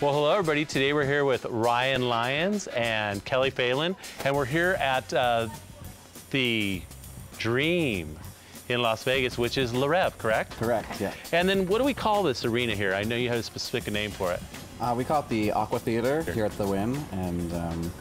Well, hello everybody. Today we're here with Ryan Lyons and Kelly Phelan, and we're here at the Dream in Las Vegas, which is Reve, correct? Correct, yeah. And then what do we call this arena here? I know you have a specific name for it. We call it the Aqua Theater here at the Wynn, and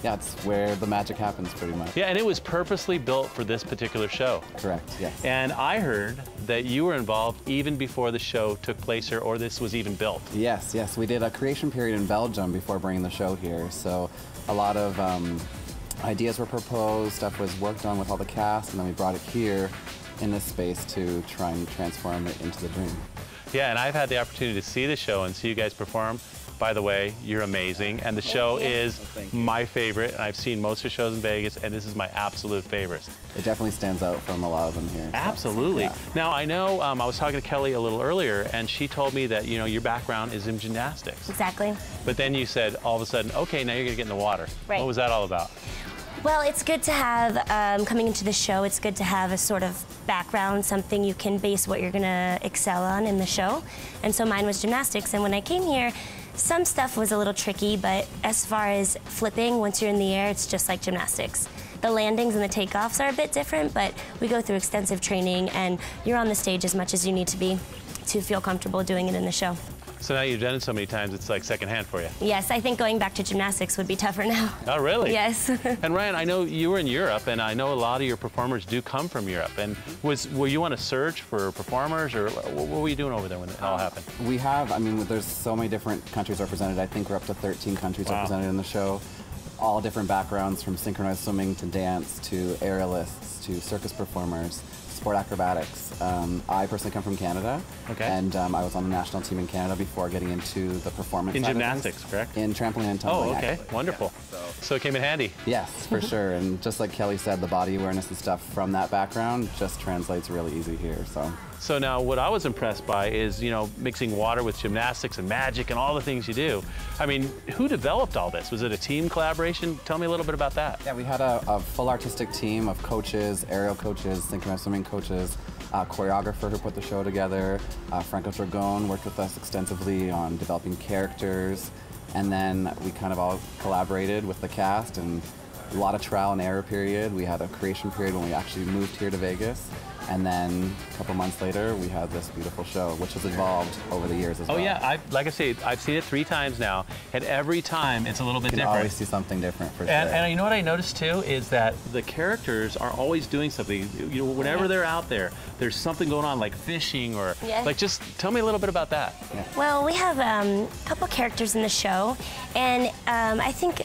yeah, it's where the magic happens pretty much. Yeah, and it was purposely built for this particular show. Correct, yes. And I heard that you were involved even before the show took place here, or this was even built. Yes, yes. We did a creation period in Belgium before bringing the show here, so a lot of ideas were proposed, stuff was worked on with all the cast, and then we brought it here in this space to try and transform it into the Dream. Yeah, and I've had the opportunity to see the show and see you guys perform. By the way, you're amazing, and the show is my favorite, and I've seen most of the shows in Vegas, and this is my absolute favorite. It definitely stands out from a lot of them here. Absolutely. Yeah. Now, I know I was talking to Kelly a little earlier, and she told me that, you know, your background is in gymnastics. Exactly. But then you said, all of a sudden, okay, now you're gonna get in the water. Right. What was that all about? Well, it's good to have, coming into the show, it's good to have a sort of background, something you can base what you're gonna excel on in the show. And so mine was gymnastics, and when I came here, some stuff was a little tricky, but as far as flipping, once you're in the air, it's just like gymnastics. The landings and the takeoffs are a bit different, but we go through extensive training, and you're on the stage as much as you need to be to feel comfortable doing it in the show. So now you've done it so many times, it's like secondhand for you. Yes, I think going back to gymnastics would be tougher now. Oh, really? Yes. And Ryan, I know you were in Europe, and I know a lot of your performers do come from Europe. And were you on a search for performers, or what were you doing over there when it all happened? We have, I mean, there's so many different countries represented. I think we're up to 13 countries represented in the show. All different backgrounds, from synchronized swimming to dance to aerialists to circus performers, sport acrobatics. I personally come from Canada, and I was on the national team in Canada before getting into the performance. In gymnastics, correct? In trampoline and tumbling. Oh, okay, actually. wonderful. Yeah, so it came in handy. Yes, for sure. And just like Kelly said, the body awareness and stuff from that background just translates really easy here. So now what I was impressed by is, you know, mixing water with gymnastics and magic and all the things you do. I mean, who developed all this? Was it a team collaboration? Tell me a little bit about that. Yeah, we had a full artistic team of coaches, aerial coaches, synchronized swimming coaches, choreographer who put the show together. Franco Dragon worked with us extensively on developing characters. And then we kind of all collaborated with the cast, and a lot of trial and error period. We had a creation period when we actually moved here to Vegas. And then a couple months later, we had this beautiful show, which has evolved over the years as well. Oh yeah, like I say, I've seen it 3 times now, and every time it's a little bit different. You can always see something different, for sure. And you know what I noticed too is that the characters are always doing something. You know, whenever they're out there, there's something going on, like fishing or like. Just tell me a little bit about that. Yeah. Well, we have a couple characters in the show, and I think.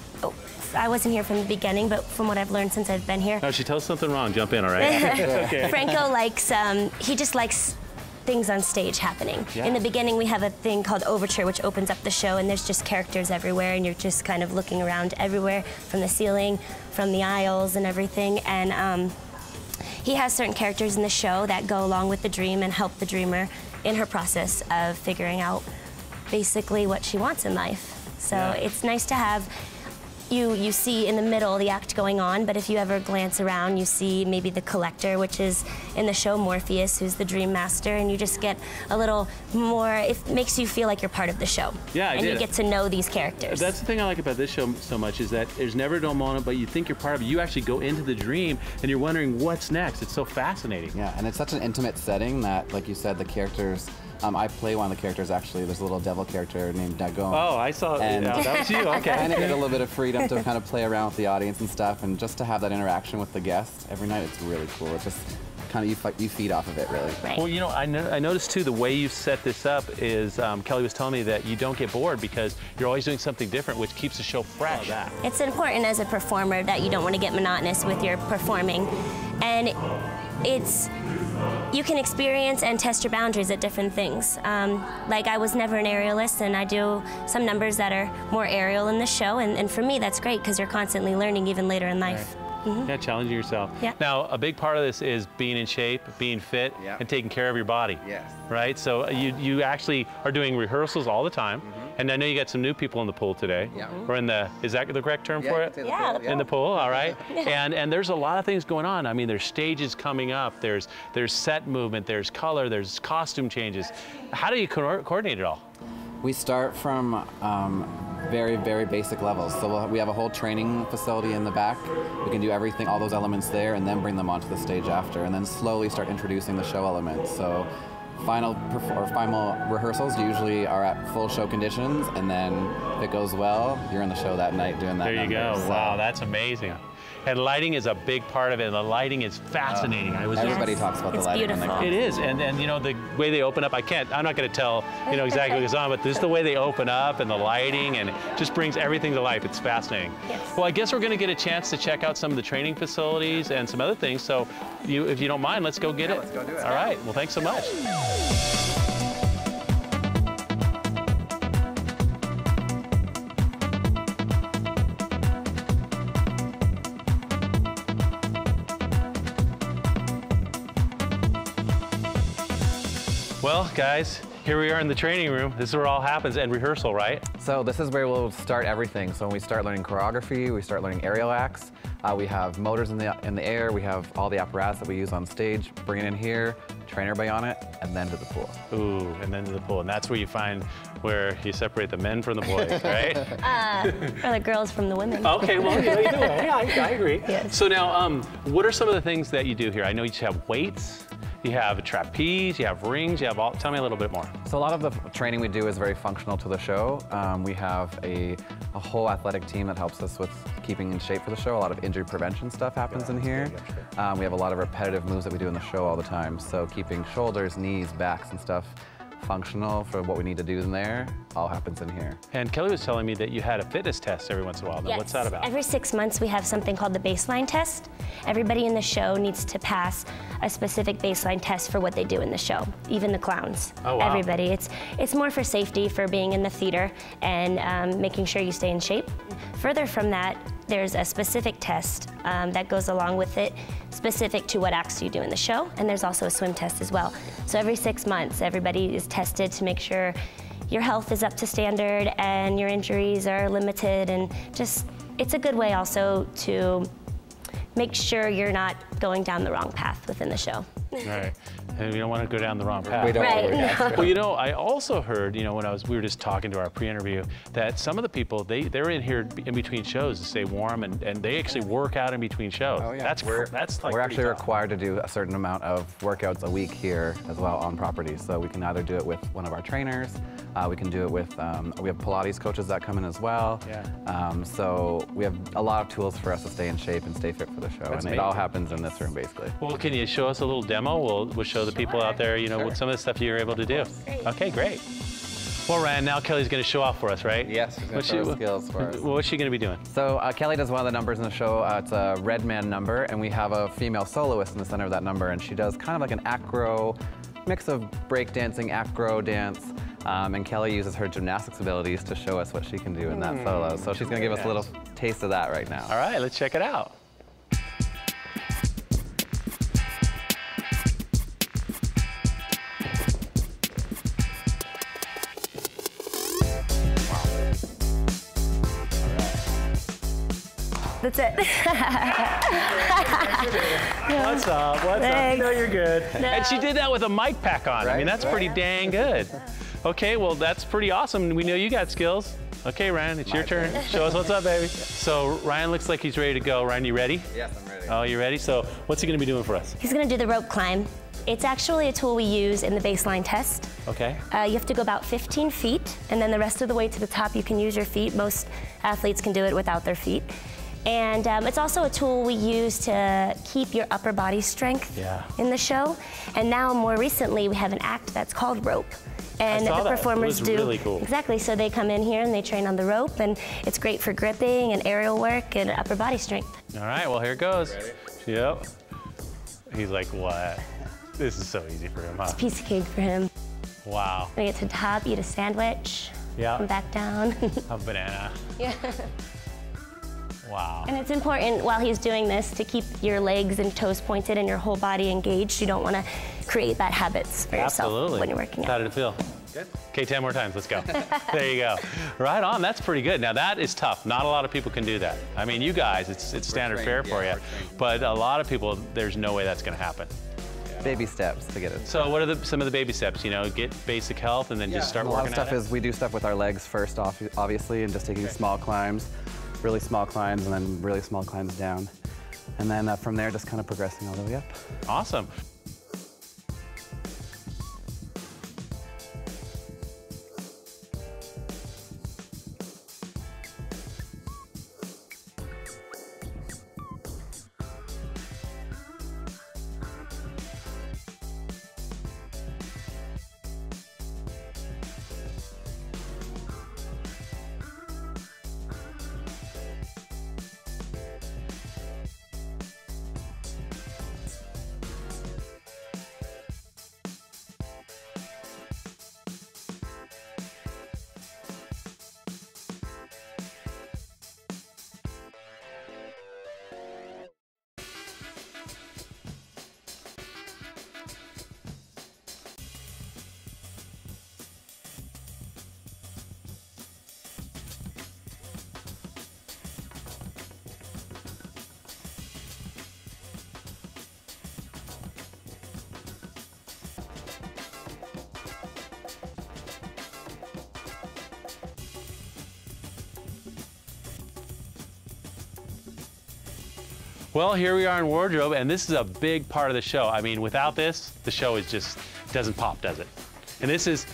I wasn't here from the beginning, but from what I've learned since I've been here. No, she tells something wrong, jump in, all right? Okay. Franco likes, he just likes things on stage happening. Yeah. In the beginning, we have a thing called Overture, which opens up the show, and there's just characters everywhere, and you're just kind of looking around everywhere, from the ceiling, from the aisles and everything. And he has certain characters in the show that go along with the dream and help the dreamer in her process of figuring out basically what she wants in life. So it's nice to have. You see in the middle the act going on, but if you ever glance around, you see maybe the collector, which is in the show Morpheus, who's the dream master, and you just get a little more, it makes you feel like you're part of the show. Yeah, and you get to know these characters. That's the thing I like about this show so much, is that there's never a dull moment, but you think you're part of it. You actually go into the dream, and you're wondering what's next. It's so fascinating. Yeah, and it's such an intimate setting that, like you said, the characters, I play one of the characters, actually. There's a little devil character named Dagon. Oh, I saw, and that was you, okay. I kind of get a little bit of freedom to kind of play around with the audience and stuff, and just to have that interaction with the guests every night, it's really cool. It just kind of, you feed off of it, really. Right. Well, you know, I noticed too, the way you set this up is, Kelly was telling me that you don't get bored because you're always doing something different, which keeps the show fresh. It's important as a performer that you don't want to get monotonous with your performing. And you can experience and test your boundaries at different things. Like I was never an aerialist, and I do some numbers that are more aerial in the show, and for me that's great because you're constantly learning even later in life. Mm-hmm. Yeah, challenging yourself. Yeah. Now, a big part of this is being in shape, being fit, and taking care of your body. Yes. Right? So you actually are doing rehearsals all the time. And I know you got some new people in the pool today. Yeah. Or in the, is that the correct term for it? Yeah. In the pool, all right. And there's a lot of things going on. I mean, there's stages coming up, there's set movement, there's color, there's costume changes. How do you coordinate it all? We start from very, very basic levels. So we have a whole training facility in the back. We can do everything, all those elements there, and then bring them onto the stage after, and then slowly start introducing the show elements. So final rehearsals usually are at full show conditions, and then if it goes well, you're in the show that night doing that. There you go. So. Wow, that's amazing. And lighting is a big part of it, and the lighting is fascinating. Everybody talks about the lighting. It's beautiful. It is, and you know, the way they open up, I'm not going to tell, you know, exactly what's on, but this is the way they open up and the lighting, and it just brings everything to life. It's fascinating. Yes. Well, I guess we're going to get a chance to check out some of the training facilities and some other things, so if you don't mind, let's go get it. Let's go do it. All right, well, thanks so much. Well, guys, here we are in the training room. This is where it all happens, and rehearsal, right? So this is where we'll start everything. So when we start learning choreography, we start learning aerial acts. We have motors in the air. We have all the apparatus that we use on stage. Bring it in here, train everybody on it, and then to the pool. Ooh, and then to the pool. And that's where you find where you separate the men from the boys, right? Or the girls from the women. Okay, well, you know, either way, I agree. Yes. So now, what are some of the things that you do here? I know you have weights. You have a trapeze, you have rings, you have all, tell me a little bit more. So a lot of the training we do is very functional to the show. We have a whole athletic team that helps us with keeping in shape for the show. A lot of injury prevention stuff happens in here. We have a lot of repetitive moves that we do in the show all the time. So keeping shoulders, knees, backs and stuff functional for what we need to do in there all happens in here. And Kelly was telling me that you had a fitness test every once in a while. Now, Yes. what's that about? Every 6 months we have something called the baseline test. Everybody in the show needs to pass a specific baseline test for what they do in the show, even the clowns. Oh, wow. Everybody. It's more for safety, for being in the theater and making sure you stay in shape. Further from that, there's a specific test that goes along with it, specific to what acts you do in the show, and there's also a swim test as well. So every 6 months, everybody is tested to make sure your health is up to standard and your injuries are limited, and just, it's a good way also to make sure you're not going down the wrong path within the show. Right, and we don't want to go down the wrong path. We don't. Right. No. Well, you know, I also heard, you know, when we were just talking to our pre-interview, that some of the people, they're in here in between shows to stay warm, and they actually work out in between shows. Oh, yeah. That's like we're actually pretty tough. required to do a certain amount of workouts a week here as well on property. So we can either do it with one of our trainers, we can do it with, we have Pilates coaches that come in as well. Yeah. So we have a lot of tools for us to stay in shape and stay fit for the show. That's and it all happens in this room, basically. Well, can you show us a little demo? We'll show the people out there, you know, what some of the stuff you're able to do. Great. Okay, great. Well, Ryan, now Kelly's going to show off for us, right? Yes, she's going to show skills for us. What's she going to be doing? So Kelly does one of the numbers in the show. It's a red man number, and we have a female soloist in the center of that number, and she does kind of like an acro, mix of breakdancing, acro dance, and Kelly uses her gymnastics abilities to show us what she can do in that solo. So she's going to give us a little taste of that right now. All right, let's check it out. That's it. What's up? What's Thanks. up? No, you're good. No. And she did that with a mic pack on. I mean, that's pretty dang good. Okay, well, that's pretty awesome. We know you got skills. Okay, Ryan, it's your turn. Show us what's up, baby. So Ryan looks like he's ready to go. Ryan, you ready? Yes, I'm ready. Oh, you ready? So what's he going to be doing for us? He's gonna do the rope climb. It's actually a tool we use in the baseline test. Okay. You have to go about 15 feet, and then the rest of the way to the top, you can use your feet. Most athletes can do it without their feet. And it's also a tool we use to keep your upper body strength in the show. And now, more recently, we have an act that's called rope. And I saw the that. performers It was really cool. Exactly, so they come in here and they train on the rope, and it's great for gripping and aerial work and upper body strength. All right, well, here it goes. Ready? Yep. He's like, what? This is so easy for him, huh? It's a piece of cake for him. Wow. When you get to the top, eat a sandwich, Yeah. come back down. A banana. Yeah. Wow. And it's important while he's doing this to keep your legs and toes pointed and your whole body engaged. You don't want to create bad habits for yourself when you're working How out. did it feel? Good. Okay, 10 more times, let's go. There you go. Right on, that's pretty good. Now that is tough. Not a lot of people can do that. I mean, you guys, it's standard fare for you. But a lot of people, there's no way that's gonna happen. baby steps to get it. So what are some of the baby steps? You know, get basic health and then just start working A lot of stuff is we do stuff with our legs first, obviously, and just taking small climbs, really small climbs, and then really small climbs down. And then from there, just kind of progressing all the way up. Awesome. Well, here we are in wardrobe, and this is a big part of the show. I mean, without this, the show is just doesn't pop, does it? And this is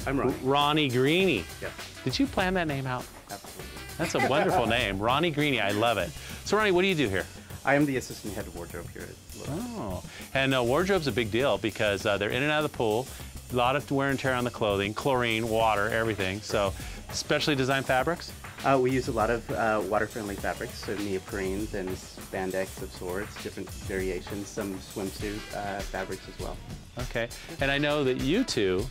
I'm Ronnie. Ronnie Greenie. Yes. Did you plan that name out? Absolutely. That's a wonderful name, Ronnie Greenie. I love it. So, Ronnie, what do you do here? I am the assistant head of wardrobe here at Lowe's. Oh, and wardrobe's a big deal because they're in and out of the pool, a lot of wear and tear on the clothing, chlorine, water, everything. So, specially designed fabrics? We use a lot of water-friendly fabrics, so neoprenes and spandex of sorts, different variations, some swimsuit fabrics as well. Okay, and I know that you two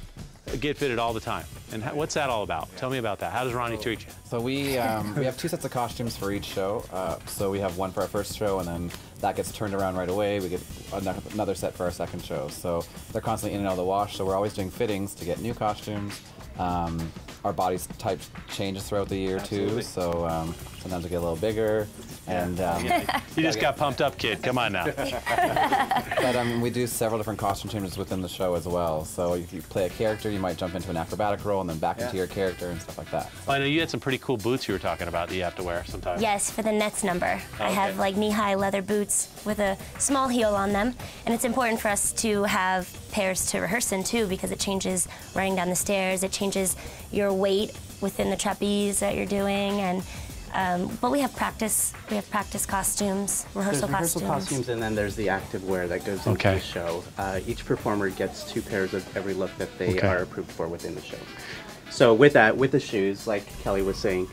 get fitted all the time. And what's that all about? Tell me about that. How does Ronnie treat you? So we have 2 sets of costumes for each show. So we have one for our first show, and then that gets turned around right away. We get another set for our second show. So they're constantly in and out of the wash. So we're always doing fittings to get new costumes. Our body type changes throughout the year too. So sometimes we get a little bigger. And you just got pumped up, kid. Come on now. but we do several different costume changes within the show as well. So if you play a character, you might jump into an acrobatic role and then back into your character and stuff like that. Well, I know you had some pretty cool boots you were talking about that you have to wear sometimes. Yes, for the Nets number. I have like knee-high leather boots with a small heel on them, and it's important for us to have pairs to rehearse in too because it changes running down the stairs, it changes your weight within the trapeze that you're doing, and but we have practice costumes, rehearsal costumes. And then there's the active wear that goes into the show. Each performer gets 2 pairs of every look that they are approved for within the show. So with that, with the shoes, like Kelly was saying,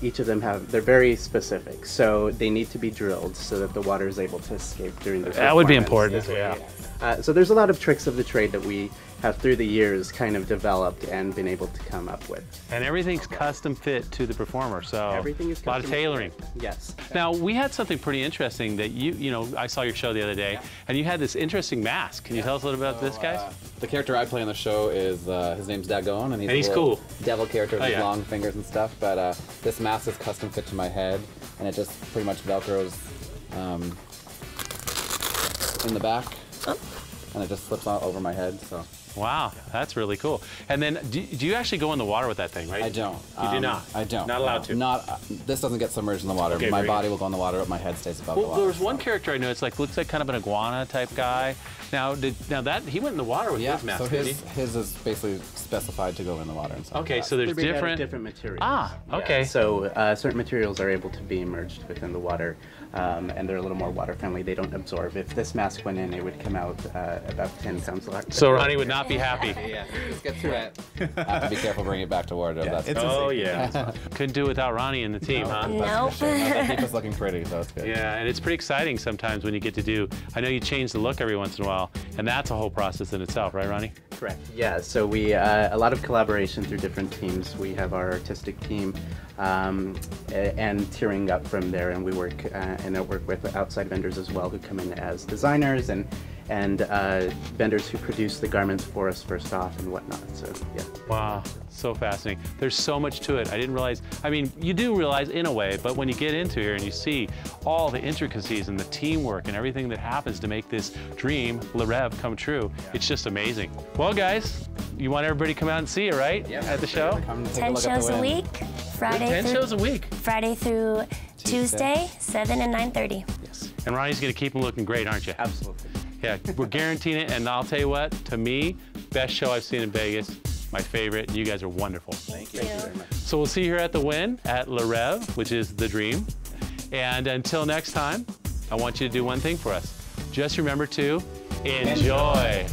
each of them they're very specific. So they need to be drilled so that the water is able to escape during the That would be important, yeah. So there's a lot of tricks of the trade that we have through the years kind of developed and been able to come up with. And everything's custom fit to the performer, so everything is a lot of tailoring. Yes. Now, we had something pretty interesting that you know, I saw your show the other day, and you had this interesting mask. Can you tell us a little bit about this, guys? The character I play on the show is, his name's Dazzling, and he's a cool. Devil character with long fingers and stuff, but this mask is custom fit to my head, and it just pretty much Velcros in the back, and it just slips on over my head, so. Wow, that's really cool. And then, do you actually go in the water with that thing, right? I don't. You do not? I don't. Not allowed to? This doesn't get submerged in the water. Okay, my body will go in the water, but my head stays above the water. Well, there was one character I know, it's like, looks like kind of an iguana type guy. Now that, he went in the water with his mask, so his is basically specified to go in the water and stuff. Okay, so there's different materials. Ah, okay. Yeah, so certain materials are able to be immersed within the water, and they're a little more water friendly. They don't absorb. If this mask went in, it would come out about 10 pounds larger. So Ronnie would not be happy. Yeah, just get wet. Have to be careful bringing it back to wardrobe. Yeah. Couldn't do it without Ronnie in the team, huh? Nope. Keep us looking pretty, so it's good. Yeah, and it's pretty exciting sometimes when you get to do, I know you change the look every once in a while, and that's a whole process in itself, right, Ronnie? Correct. Yeah, so we, a lot of collaboration through different teams. We have our artistic team, and tiering up from there, and we work and I work with outside vendors as well who come in as designers and and vendors who produce the garments for us first off and whatnot. So yeah. Wow, so fascinating. There's so much to it. I didn't realize, I mean, you do realize in a way, but when you get into here and you see all the intricacies and the teamwork and everything that happens to make this dream, Reve, come true, it's just amazing. Well, guys, you want everybody to come out and see it, right? Yeah, at the show? 10 shows a week, Friday 10 shows a week. Friday through Tuesday, 7 and 9:30. Yes. And Ronnie's gonna keep them looking great, aren't you? Absolutely. Yeah, we're guaranteeing it, and I'll tell you what, to me, best show I've seen in Vegas, my favorite. You guys are wonderful. Thank you very much. So we'll see you here at the Wynn at Reve, which is the dream. And until next time, I want you to do one thing for us. Just remember to enjoy.